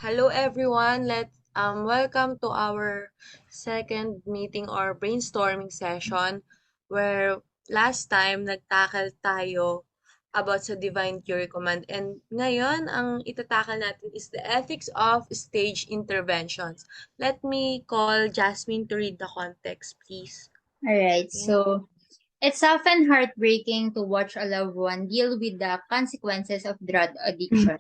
Hello everyone. Welcome to our second meeting or brainstorming session where last time nagtakal tayo about sa divine theory command and ngayon ang itatakal natin is the ethics of stage interventions. Let me call Jasmine to read the context, please. All right, Thank you. so it's often heartbreaking to watch a loved one deal with the consequences of drug addiction.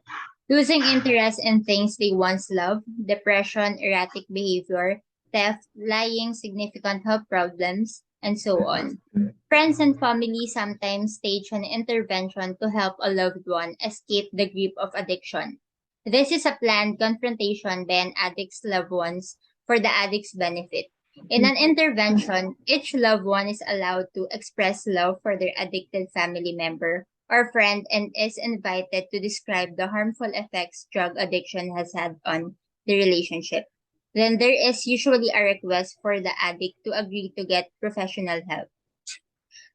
Losing interest in things they once loved, depression, erratic behavior, theft, lying, significant health problems, and so on. Friends and family sometimes stage an intervention to help a loved one escape the grip of addiction. This is a planned confrontation by an addict's loved ones for the addict's benefit. In an intervention, each loved one is allowed to express love for their addicted family member or friend and is invited to describe the harmful effects drug addiction has had on the relationship. Then there is usually a request for the addict to agree to get professional help.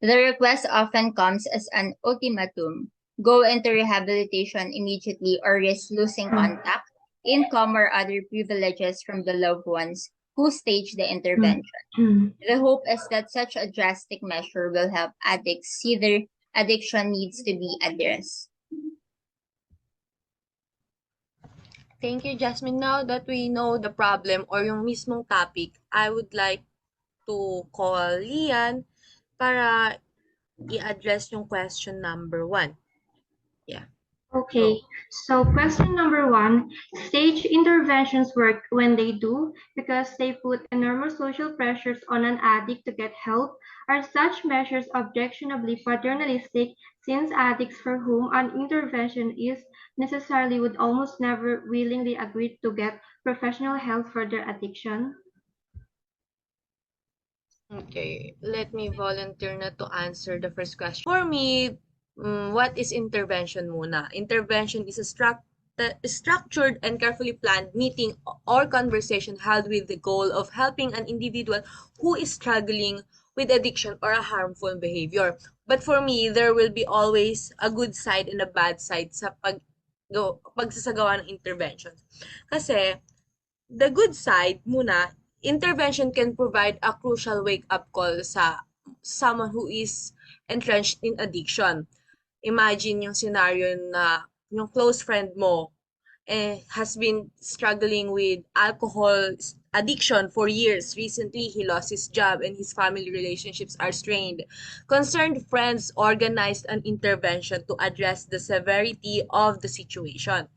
The request often comes as an ultimatum: go into rehabilitation immediately or risk losing contact, income, or other privileges from the loved ones who stage the intervention. The hope is that such a drastic measure will help addicts see their addiction needs to be addressed. Thank you, Jasmine. Now that we know the problem or yung mismong topic, I would like to call Leann para i-address yung question number 1. Yeah, Okay, go. so question number 1, stage interventions work when they do because they put enormous social pressures on an addict to get help. Are such measures objectionably paternalistic since addicts for whom an intervention is necessarily would almost never willingly agree to get professional help for their addiction? Okay, let me volunteer na to answer the first question. For me, what is intervention muna? Intervention is a structured and carefully planned meeting or conversation held with the goal of helping an individual who is struggling with addiction or a harmful behavior. But for me, there will be always a good side and a bad side sa pagsasagawa ng intervention. Kasi, the good side muna, intervention can provide a crucial wake-up call sa someone who is entrenched in addiction. Imagine yung scenario na yung close friend mo has been struggling with alcohol addiction for years. Recently, he lost his job and his family relationships are strained. Concerned friends organized an intervention to address the severity of the situation.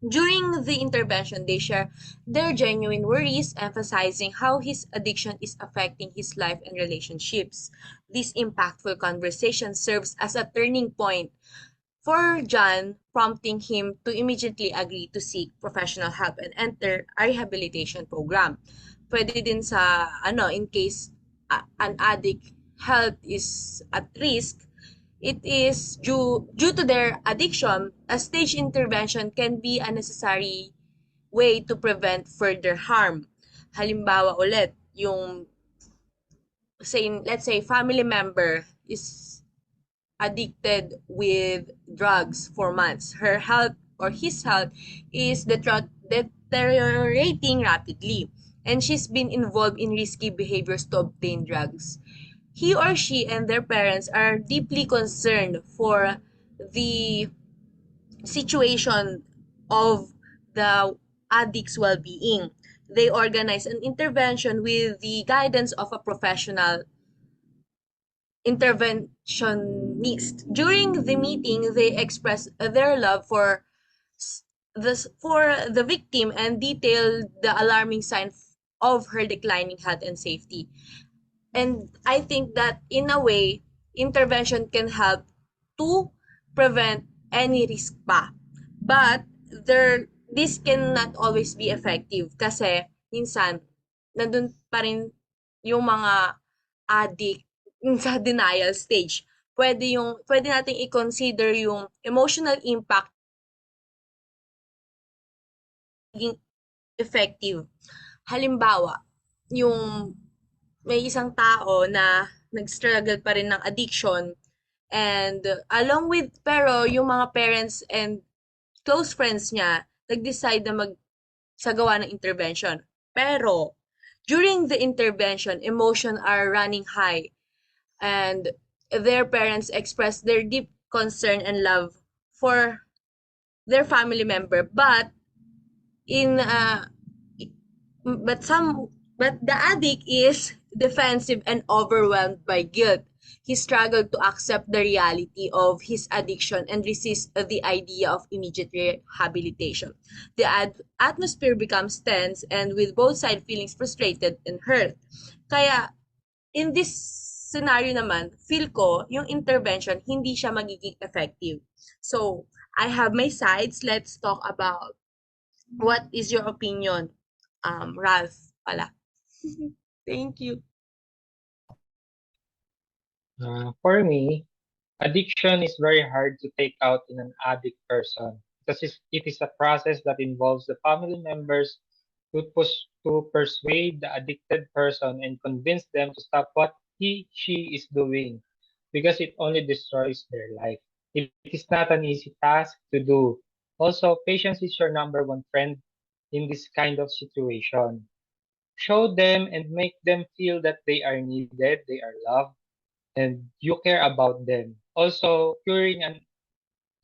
During the intervention, they share their genuine worries, emphasizing how his addiction is affecting his life and relationships. This impactful conversation serves as a turning point for John, prompting him to immediately agree to seek professional help and enter a rehabilitation program. Pwede din sa, in case an addict health is at risk, it is due to their addiction, a stage intervention can be a necessary way to prevent further harm. Halimbawa ulit, yung let's say family member is addicted with drugs for months. Her health or his health is deteriorating rapidly and she's been involved in risky behaviors to obtain drugs. He or she and their parents are deeply concerned for the situation of the addict's well-being. They organize an intervention with the guidance of a professional interventionist. During the meeting, they express their love for the victim and detail the alarming signs of her declining health and safety. And I think that in a way, intervention can help to prevent any risk pa. But this cannot always be effective kasi minsan nandun pa rin yung mga addict sa denial stage. Pwede nating i-consider yung emotional impact naging effective. Halimbawa, yung may isang tao na nag-struggle pa rin ng addiction and pero yung mga parents and close friends niya nag-decide na sa gawa ng intervention. Pero, during the intervention, emotions are running high and their parents express their deep concern and love for their family member. In but some but the addict is defensive and overwhelmed by guilt. He struggled to accept the reality of his addiction and resist the idea of immediate rehabilitation. The atmosphere becomes tense and with both sides feeling frustrated and hurt. Kaya in this scenario naman, feel ko yung intervention hindi siya magiging effective. So, I have my sides. Let's talk about what is your opinion, Ralph pala. Thank you. For me, addiction is very hard to take out in an addict person because it is a process that involves the family members to persuade the addicted person and convince them to stop what she is doing because it only destroys their life. It is not an easy task to do. Also, patience is your number one friend in this kind of situation. Show them and make them feel that they are needed, they are loved, and you care about them. Also, curing an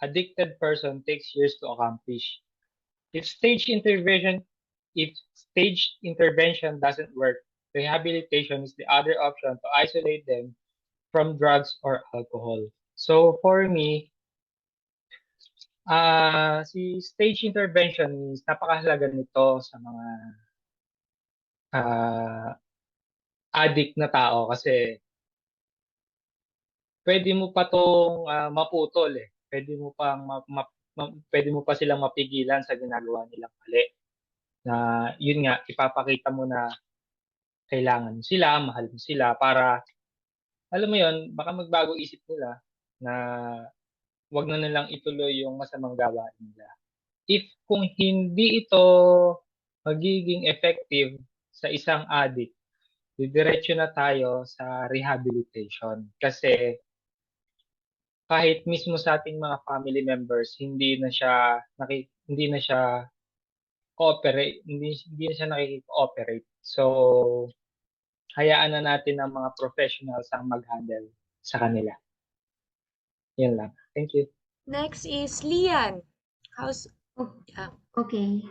addicted person takes years to accomplish. If stage intervention if staged intervention doesn't work, rehabilitation is the other option to isolate them from drugs or alcohol. So for me, si stage intervention is napakahalaga nito sa mga ah, addict na tao kasi pwede mo pa 'tong, maputol, eh. Pwede mo pa silang mapigilan sa ginagawa nilang mali. Na yun nga, ipapakita mo na kailangan mo sila, mahal mo sila para alam mo yun, baka magbago isip nila na 'wag na nilang ituloy yung masamang gawain nila. Kung hindi ito magiging effective sa isang addict, didiretso na tayo sa rehabilitation. Kasi kahit mismo sa ating mga family members hindi na siya hindi na siya nakiki-cooperate. So hayaan na natin ang mga professionals ang mag-handle sa kanila. Yan lang. Thank you. Next is Leann. How's yeah. Okay.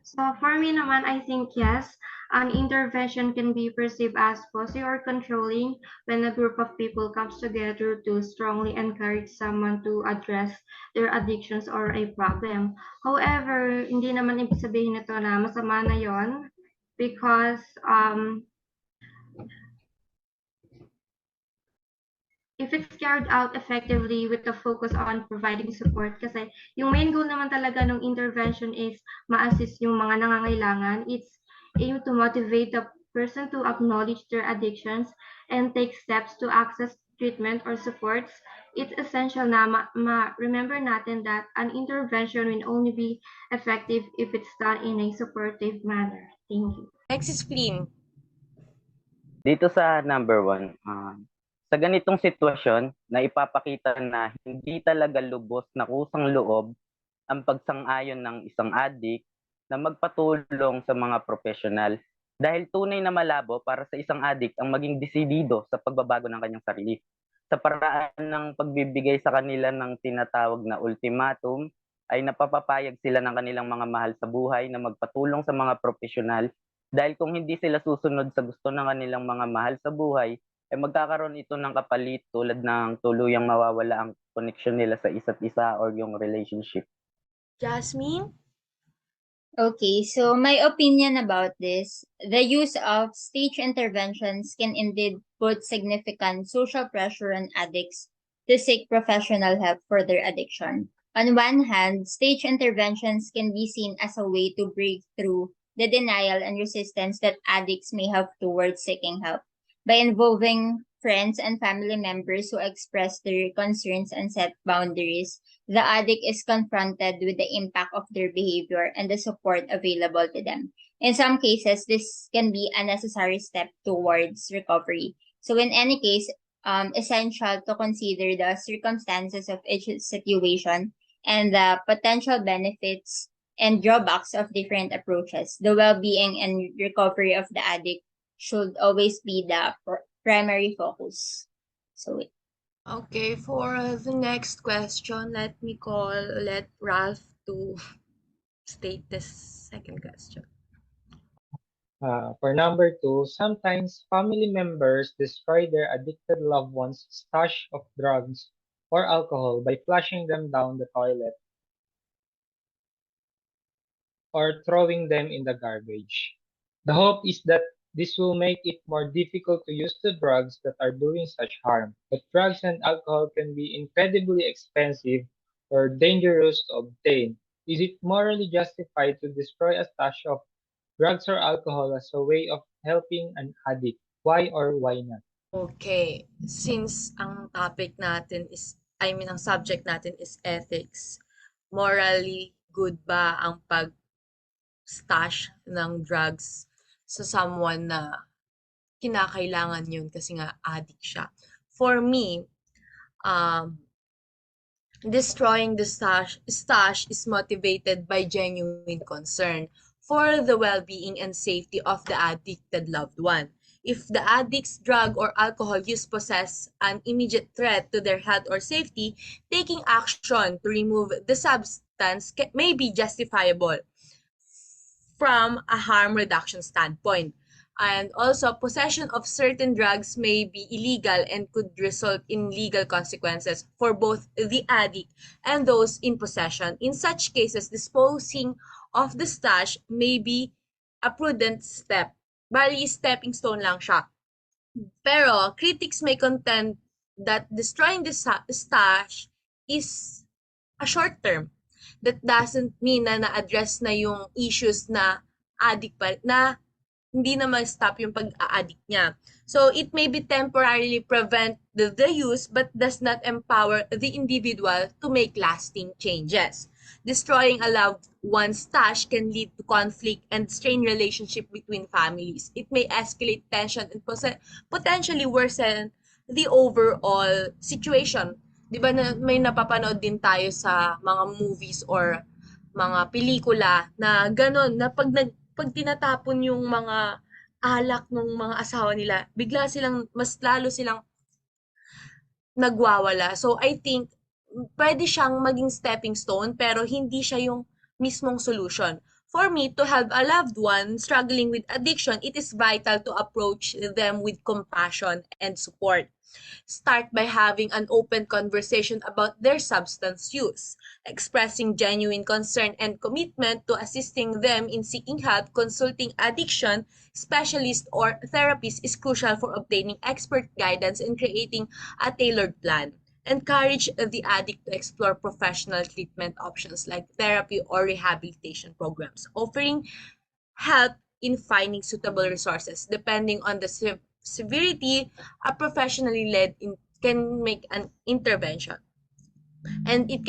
So for me naman, I think yes, an intervention can be perceived as positive or controlling when a group of people comes together to strongly encourage someone to address their addictions or a problem. However, hindi naman ibig sabihin nito na masama na yon because if it's carried out effectively with the focus on providing support, kasi yung main goal naman talaga ng intervention is ma-assist yung mga nangangailangan. It's aim to motivate the person to acknowledge their addictions and take steps to access treatment or supports. It's essential na remember natin that an intervention will only be effective if it's done in a supportive manner. Thank you. Next is Flynn. Dito sa number 1, sa ganitong sitwasyon na ipapakita na hindi talaga lubos na kusang loob ang pagsang-ayon ng isang addict na magpatulong sa mga profesional dahil tunay na malabo para sa isang addict ang maging desidido sa pagbabago ng kanyang sarili. Sa paraan ng pagbibigay sa kanila ng tinatawag na ultimatum ay napapapayag sila ng kanilang mga mahal sa buhay na magpatulong sa mga profesional dahil kung hindi sila susunod sa gusto ng kanilang mga mahal sa buhay, ay magkakaroon ito ng kapalit tulad ng tuluyang mawawala ang connection nila sa isa't isa or yung relationship. Jasmine? Okay, so my opinion about this, the use of stage interventions can indeed put significant social pressure on addicts to seek professional help for their addiction. On one hand, stage interventions can be seen as a way to break through the denial and resistance that addicts may have towards seeking help. By involving friends and family members who express their concerns and set boundaries, the addict is confronted with the impact of their behavior and the support available to them. In some cases, this can be a necessary step towards recovery. So in any case, essential to consider the circumstances of each situation and the potential benefits and drawbacks of different approaches. The well-being and recovery of the addict should always be the primary focus. So, Okay, for the next question, let Ralph to state the second question. For number 2, sometimes family members destroy their addicted loved ones' stash of drugs or alcohol by flushing them down the toilet or throwing them in the garbage. The hope is that this will make it more difficult to use the drugs that are doing such harm. But drugs and alcohol can be incredibly expensive or dangerous to obtain. Is it morally justified to destroy a stash of drugs or alcohol as a way of helping an addict? Why or why not? Okay, since ang topic natin is, ang subject natin is ethics, morally good ba ang pag-stash ng drugs sa someone na kinakailangan yun kasi nga addict siya? For me, um, destroying the stash is motivated by genuine concern for the well-being and safety of the addicted loved one. If the addict's drug or alcohol use poses an immediate threat to their health or safety, taking action to remove the substance may be justifiable from a harm reduction standpoint. And also, possession of certain drugs may be illegal and could result in legal consequences for both the addict and those in possession. In such cases, disposing of the stash may be a prudent step. Bali, stepping stone lang siya. Pero, critics may contend that destroying the stash is a short term. That doesn't mean na na-address na yung issues na addict pa, na hindi na ma-stop yung pag-a-addict niya. So, it may be temporarily prevent the use but does not empower the individual to make lasting changes. Destroying a loved one's stash can lead to conflict and strain relationship between families. It may escalate tension and potentially worsen the overall situation. 'Di ba na may napapanood din tayo sa mga movies or mga pelikula na gano'n na pag tinatapon yung mga alak ng mga asawa nila, bigla silang mas lalo silang nagwawala. So I think pwede siyang maging stepping stone pero hindi siya yung mismong solution. For me, to help a loved one struggling with addiction, it is vital to approach them with compassion and support. Start by having an open conversation about their substance use, expressing genuine concern and commitment to assisting them in seeking help. Consulting addiction specialist or therapist is crucial for obtaining expert guidance and creating a tailored plan. Encourage the addict to explore professional treatment options like therapy or rehabilitation programs, offering help in finding suitable resources. Depending on the severity, a professionally led can make an intervention. And it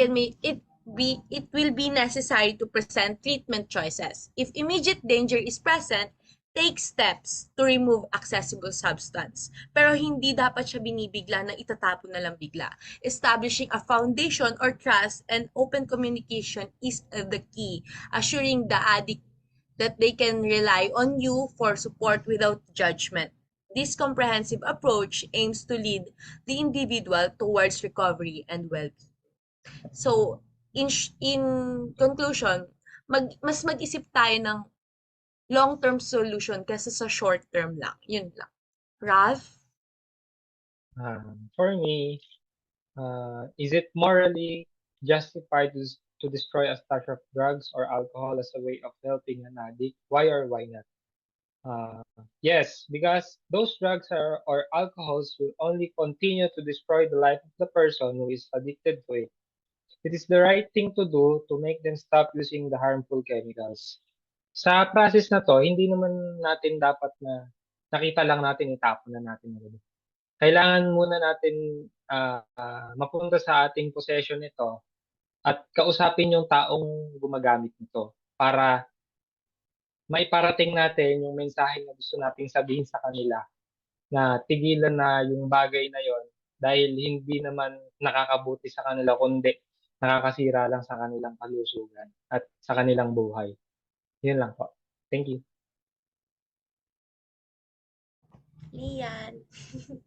will be necessary to present treatment choices. If immediate danger is present, take steps to remove accessible substance. Pero hindi dapat siya binibigla na itatapon na lang bigla. Establishing a foundation or trust and open communication is the key, assuring the addict that they can rely on you for support without judgment. This comprehensive approach aims to lead the individual towards recovery and well-being. So, in conclusion, mas mag-isip tayo ng long-term solution kaysa sa short-term lang. Yun lang. Ralph? For me, is it morally justified to destroy a stash of drugs or alcohol as a way of helping an addict? Why or why not? Yes, because those drugs or alcohols will only continue to destroy the life of the person who is addicted to it. It is the right thing to do to make them stop using the harmful chemicals. Sa process na to, hindi naman natin dapat na nakita lang natin itapon na natin agad. Kailangan muna natin mapunta sa ating possession nito at kausapin yung taong gumagamit nito para maiparating natin yung mensahe na gusto nating sabihin sa kanila na tigilan na yung bagay na yon dahil hindi naman nakakabuti sa kanila kundi nakakasira lang sa kanilang kalusugan at sa kanilang buhay. Yun lang po. Thank you. Leann.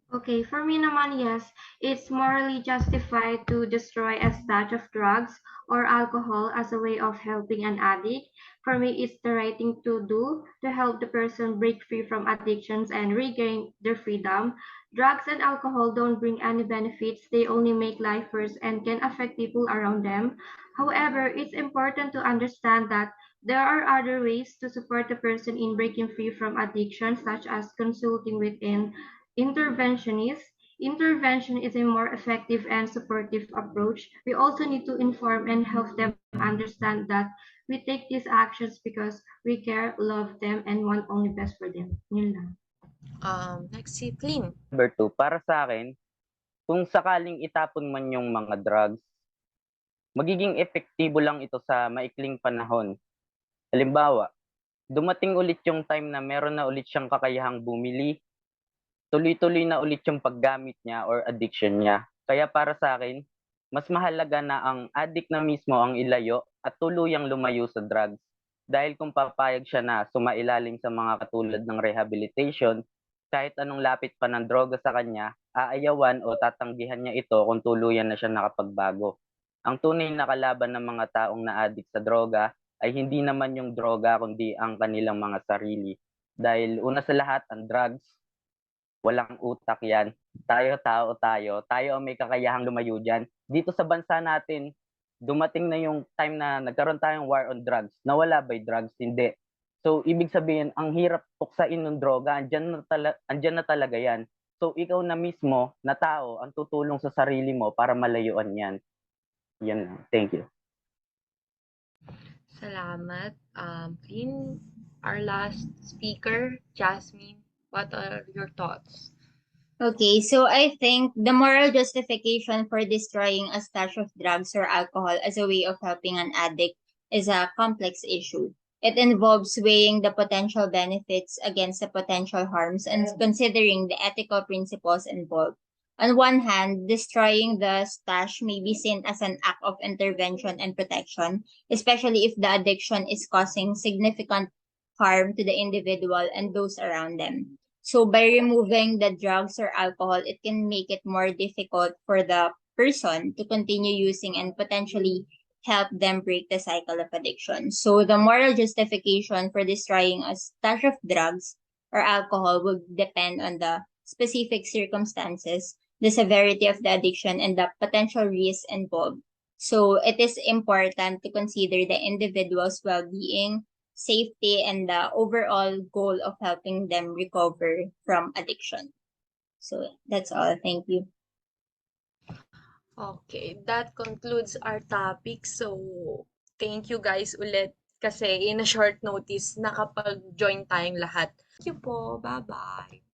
Okay, for me naman, yes, it's morally justified to destroy a stash of drugs or alcohol as a way of helping an addict. For me, it's the right thing to do to help the person break free from addictions and regain their freedom. Drugs and alcohol don't bring any benefits, they only make life worse and can affect people around them. However, it's important to understand that there are other ways to support the person in breaking free from addiction, such as consulting with an interventionist. Intervention is a more effective and supportive approach. We also need to inform and help them understand that we take these actions because we care, love them, and want only best for them. Yun lang. Next si Flynn. Number 2, para sa akin, kung sakaling itapon man yung mga drugs, magiging epektibo lang ito sa maikling panahon. Halimbawa, dumating ulit yung time na meron na ulit siyang kakayahang bumili, tuloy-tuloy na ulit yung paggamit niya or addiction niya. Kaya para sa akin, mas mahalaga na ang addict na mismo ang ilayo at tuluyang lumayo sa drugs. Dahil kung papayag siya na sumailalim sa mga katulad ng rehabilitation, kahit anong lapit pa ng droga sa kanya, aayawan o tatanggihan niya ito kung tuluyan na siya nakapagbago. Ang tunay na kalaban ng mga taong na-addict sa droga ay hindi naman yung droga kundi ang kanilang mga sarili. Dahil una sa lahat, ang drugs, walang utak yan. Tayo ang may kakayahang lumayo dyan. Dito sa bansa natin, dumating na yung time na nagkaroon tayong war on drugs. Nawala by drugs? Hindi. So, ibig sabihin, ang hirap puksain ng droga, andyan na talaga yan. So, ikaw na mismo, na tao, ang tutulong sa sarili mo para malayuan yan. Yan lang. Thank you. Salamat. Flynn, our last speaker, Jasmine. What are your thoughts? Okay, so I think the moral justification for destroying a stash of drugs or alcohol as a way of helping an addict is a complex issue. It involves weighing the potential benefits against the potential harms and considering the ethical principles involved. On one hand, destroying the stash may be seen as an act of intervention and protection, especially if the addiction is causing significant harm to the individual and those around them. So by removing the drugs or alcohol, it can make it more difficult for the person to continue using and potentially help them break the cycle of addiction. So the moral justification for destroying a stash of drugs or alcohol would depend on the specific circumstances, the severity of the addiction, and the potential risks involved. So it is important to consider the individual's well-being, safety, and the overall goal of helping them recover from addiction. So that's all. Thank you. Okay, that concludes our topic. So, thank you guys ulit kasi in a short notice nakapag-join tayong lahat. Thank you po. Bye-bye.